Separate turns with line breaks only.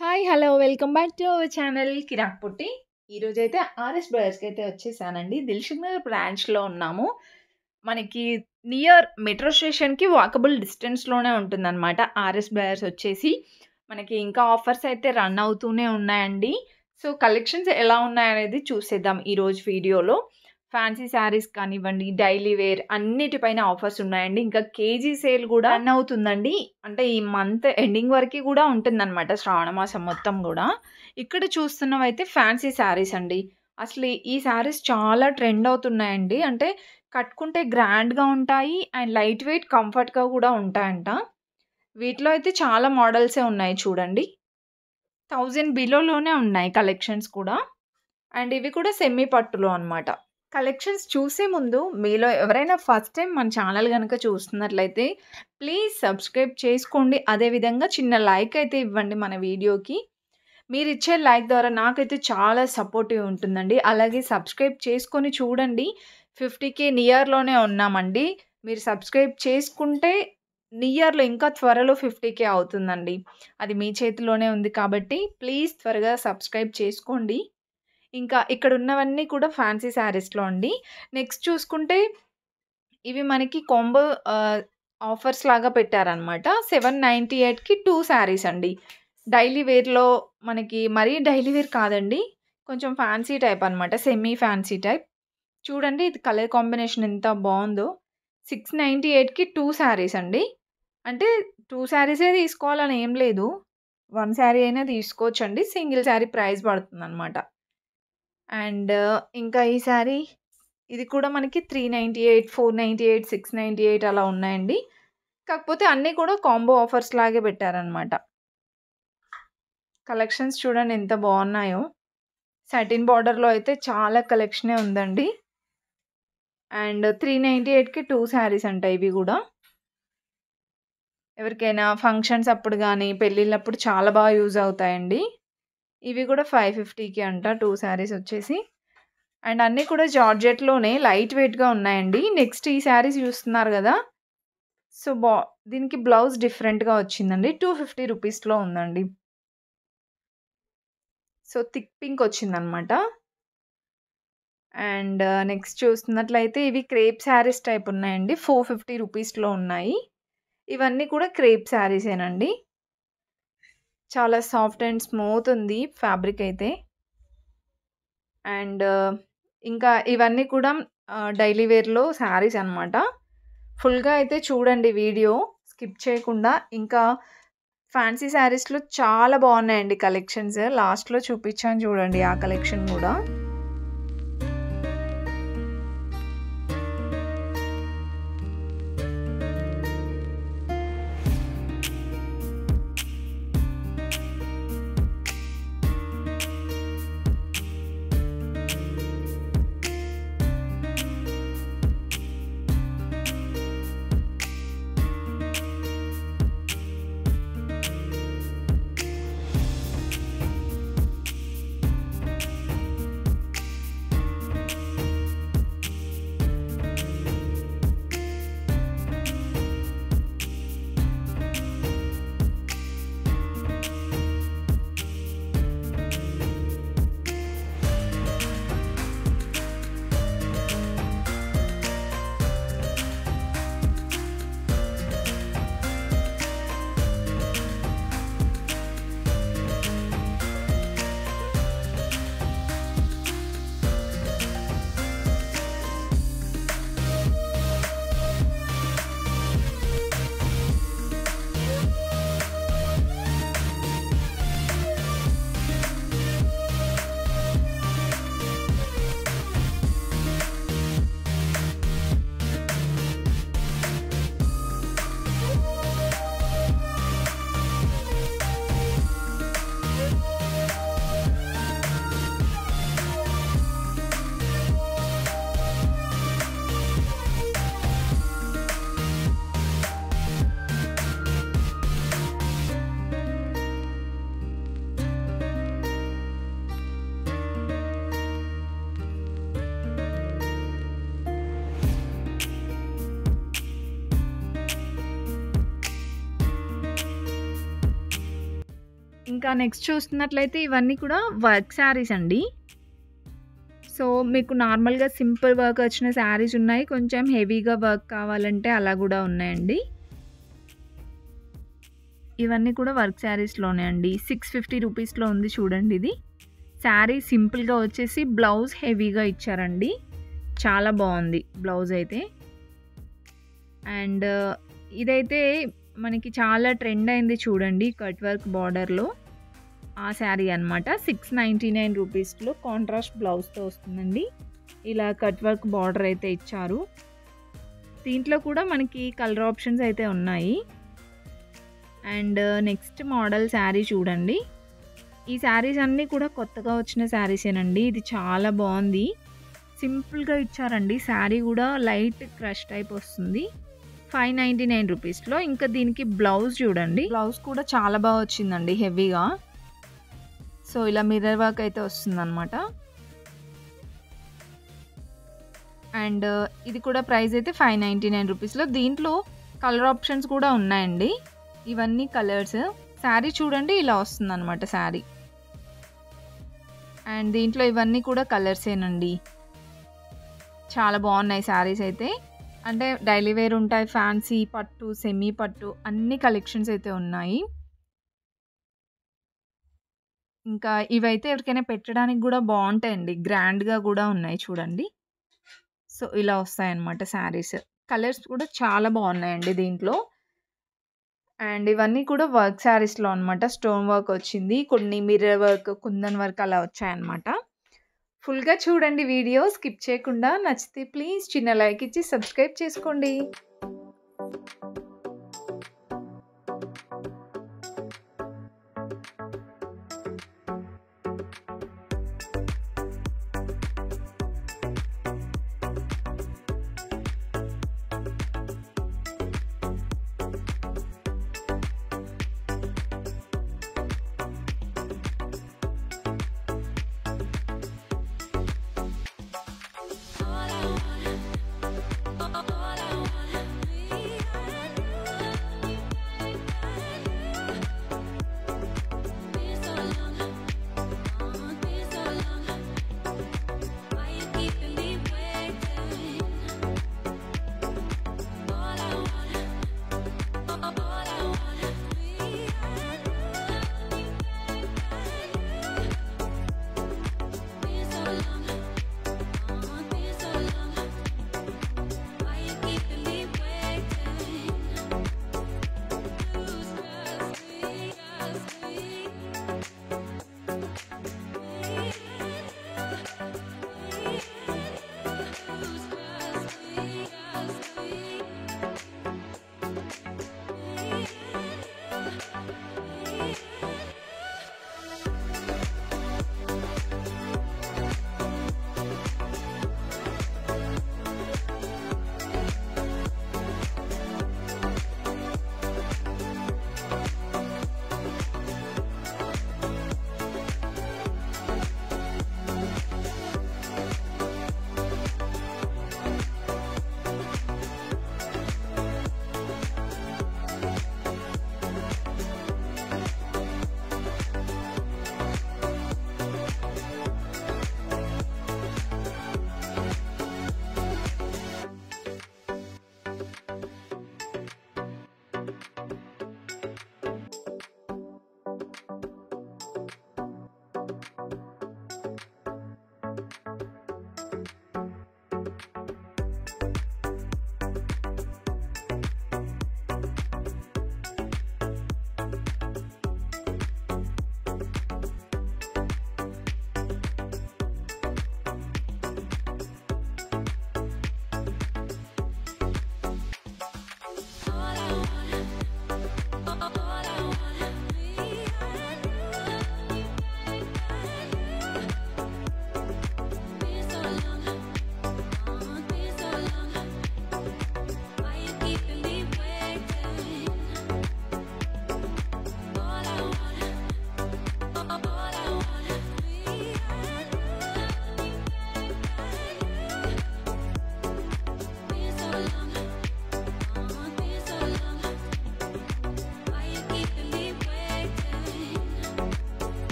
Hi! Hello! Welcome back to our channel Kirak Putti. ఈరోజైతే RS బ్రదర్స్‌కి అయితే వచ్చేసానండి. దిల్‌సుఖ్ నగర్ బ్రాంచ్‌లో ఉన్నాము. మనకి నియర్ మెట్రో స్టేషన్‌కి వాకబుల్ డిస్టెన్స్‌లోనే ఉంటుందనమాట. ఆర్ఎస్ బ్రదర్స్ వచ్చేసి మనకి ఇంకా ఆఫర్స్ అయితే రన్ అవుతూనే ఉన్నాయండి. సో, కలెక్షన్స్ ఎలా ఉన్నాయనేది చూసేద్దాం ఈరోజు వీడియోలో. ఫ్యాన్సీ శారీస్ కానివ్వండి, డైలీ వేర్ అన్నిటిపైన ఆఫర్స్ ఉన్నాయండి. ఇంకా కేజీ సేల్ గూడా రన్ అవుతుందండి. అంటే ఈ మంత్ ఎండింగ్ వరకి గూడా ఉంటుందనమాట శ్రావణ మాసం మొత్తం గూడా. ఇక్కడ చూస్తున్నవైతే ఫ్యాన్సీ శారీస్ అండి. అసలు ఈ శారీస్ చాలా ట్రెండ్ అవుతున్నాయండి. అంటే కట్టుకుంటే గ్రాండ్‌గా ఉంటాయి. అండ్ లైట్ వెయిట్ కంఫర్ట్‌గా గూడా ఉంటాయంట. వీటిలో అయితే చాలా మోడల్సే ఉన్నాయి చూడండి. 1000 బిలోలోనే ఉన్నాయి కలెక్షన్స్ కూడా. అండ్ ఇవి కూడా సెమీ పట్టులో అనమాట. కలెక్షన్స్ చూసే ముందు మీలో ఎవరైనా ఫస్ట్ టైం మన ఛానల్ గనక చూస్తున్నట్లయితే ప్లీజ్ సబ్స్క్రైబ్ చేసుకోండి. అదేవిధంగా చిన్న లైక్ అయితే ఇవ్వండి మన వీడియోకి. మీరిచ్చే లైక్ ద్వారా నాకైతే చాలా సపోర్టివ్ ఉంటుందండి. అలాగే సబ్స్క్రైబ్ చేసుకొని చూడండి. 50,000 నియర్‌లోనే ఉన్నామండి. మీరు సబ్స్క్రైబ్ చేసుకుంటే నియర్‌లో ఇంకా త్వరలో 50,000 అవుతుందండి. అది మీ చేతిలోనే ఉంది కాబట్టి ప్లీజ్ త్వరగా సబ్స్క్రైబ్ చేసుకోండి. ఇంకా ఇక్కడున్నవన్నీ కూడా ఫ్యాన్సీ శారీస్‌లో అండి. నెక్స్ట్ చూసుకుంటే ఇవి మనకి కాంబో ఆఫర్స్ లాగా పెట్టారనమాట. 798కి 2 శారీస్ అండి. డైలీ వేర్‌లో మనకి మరీ డైలీ వేర్ కాదండి. కొంచెం ఫ్యాన్సీ టైప్ అనమాట. Semi fancy type. చూడండి ఇది కలర్ కాంబినేషన్ ఎంత బావుందో. 698కి 2 శారీస్ అండి. అంటే 2 శారీసే తీసుకోవాలని ఏం లేదు. 1 శారీ అయినా తీసుకోవచ్చండి. సింగిల్ శారీ ప్రైస్ పడుతుందనమాట. అండ్ ఇంకా ఈ శారీ ఇది కూడా మనకి 398, 498, 698 అలా ఉన్నాయండి. కాకపోతే అన్నీ కూడా కాంబో ఆఫర్స్ లాగే పెట్టారనమాట. కలెక్షన్స్ చూడండి ఎంత బావున్నాయో. సాటిన్ బార్డర్‌లో అయితే చాలా కలెక్షనే ఉందండి. అండ్ 398కి 2 శారీస్ అంట ఇవి గూడా. ఎవరికైనా ఫంక్షన్స్ అప్పుడు గానీ, పెళ్ళిళ్ళప్పుడు చాలా బాగా యూజ్ అవుతాయండి. ఇవి కూడా 550కి అంట 2 శారీస్ వచ్చేసి. అండ్ అన్నీ కూడా జార్జెట్‌లోనే లైట్ వెయిట్‌గా ఉన్నాయండి. నెక్స్ట్ ఈ శారీస్ చూస్తున్నారు గదా! సో, దీనికి బ్లౌజ్ డిఫరెంట్‌గా వచ్చిందండి. 250 రూపీస్‌లో ఉందండి. సో, థిక్ పింక్ వచ్చిందనమాట. అండ్ నెక్స్ట్ చూస్తున్నట్లయితే ఇవి క్రేప్ శారీస్ టైప్ ఉన్నాయండి. 450 రూపీస్‌లో ఉన్నాయి. ఇవన్నీ కూడా క్రేప్ శారీసేనండి. చాలా సాఫ్ట్ అండ్ స్మూత్ ఉంది ఫ్యాబ్రిక్ అయితే. అండ్ ఇంకా ఇవన్నీ కూడా డైలీ వేర్‌లో శారీస్ అనమాట. ఫుల్‌గా అయితే చూడండి వీడియో స్కిప్ చేయకుండా. ఇంకా ఫ్యాన్సీ శారీస్‌లో చాలా బావున్నాయండి కలెక్షన్స్. లాస్ట్‌లో చూపిచ్చాను చూడండి ఆ కలెక్షన్ గూడా. ఇంకా నెక్స్ట్ చూస్తున్నట్లయితే ఇవన్నీ కూడా వర్క్ శారీస్ అండి. సో, మీకు నార్మల్‌గా సింపుల్ వర్క్ వచ్చిన శారీస్ ఉన్నాయి. కొంచెం హెవీగా వర్క్ కావాలంటే అలా గూడా ఉన్నాయండి. ఇవన్నీ కూడా వర్క్ శారీస్‌లోనే అండి. 650 రూపీస్‌లో ఉంది చూడండి ఇది. శారీ సింపుల్‌గా వచ్చేసి బ్లౌజ్ హెవీగా ఇచ్చారండి. చాలా బావుంది బ్లౌజ్ అయితే. అండ్ ఇదైతే మనకి చాలా ట్రెండ్ అయింది చూడండి కట్ వర్క్ బార్డర్‌లో. ఆ శారీ అనమాట. 699 రూపీస్‌లో కాంట్రాస్ట్ బ్లౌజ్‌తో వస్తుందండి. ఇలా కట్ వర్క్ బార్డర్ అయితే ఇచ్చారు. దీంట్లో కూడా మనకి కలర్ ఆప్షన్స్ అయితే ఉన్నాయి. అండ్ నెక్స్ట్ మోడల్ శారీ చూడండి. ఈ శారీస్ అన్నీ కూడా కొత్తగా వచ్చిన శారీసేనండి. ఇది చాలా బావుంది. సింపుల్‌గా ఇచ్చారండి. శారీ కూడా లైట్ క్రష్ టైప్ వస్తుంది. 599 రూపీస్‌లో. ఇంకా దీనికి బ్లౌజ్ చూడండి. బ్లౌజ్ కూడా చాలా బాగా వచ్చిందండి హెవీగా. సో, ఇలా మిర్రర్ వర్క్ అయితే వస్తుందనమాట. అండ్ ఇది కూడా ప్రైస్ అయితే 599 రూపీస్‌లో. దీంట్లో కలర్ ఆప్షన్స్ కూడా ఉన్నాయండి. ఇవన్నీ కలర్స్. శారీ చూడండి ఇలా వస్తుందనమాట శారీ. అండ్ దీంట్లో ఇవన్నీ కూడా కలర్సేనండి. చాలా బాగున్నాయి శారీస్ అయితే. అంటే డైలీ వేర్ ఉంటాయి, ఫ్యాన్సీ, పట్టు, సెమీ పట్టు అన్ని కలెక్షన్స్ అయితే ఉన్నాయి. ఇంకా ఇవైతే ఎవరికైనా పెట్టడానికి గూడా బావుంటాయండి. గ్రాండ్‌గా గూడా ఉన్నాయి చూడండి. సో, ఇలా వస్తాయన్నమాట శారీస్. కలర్స్ కూడా చాలా బావున్నాయండి దీంట్లో. అండ్ ఇవన్నీ కూడా వర్క్ శారీస్‌లో అనమాట. స్టోన్ వర్క్ వచ్చింది. కొన్ని మిర్రర్ వర్క్, కుందన్ వర్క్ అలా వచ్చాయన్నమాట. ఫుల్‌గా చూడండి వీడియో స్కిప్ చేయకుండా. నచ్చితే ప్లీజ్ చిన్న లైక్ ఇచ్చి సబ్స్క్రైబ్ చేసుకోండి.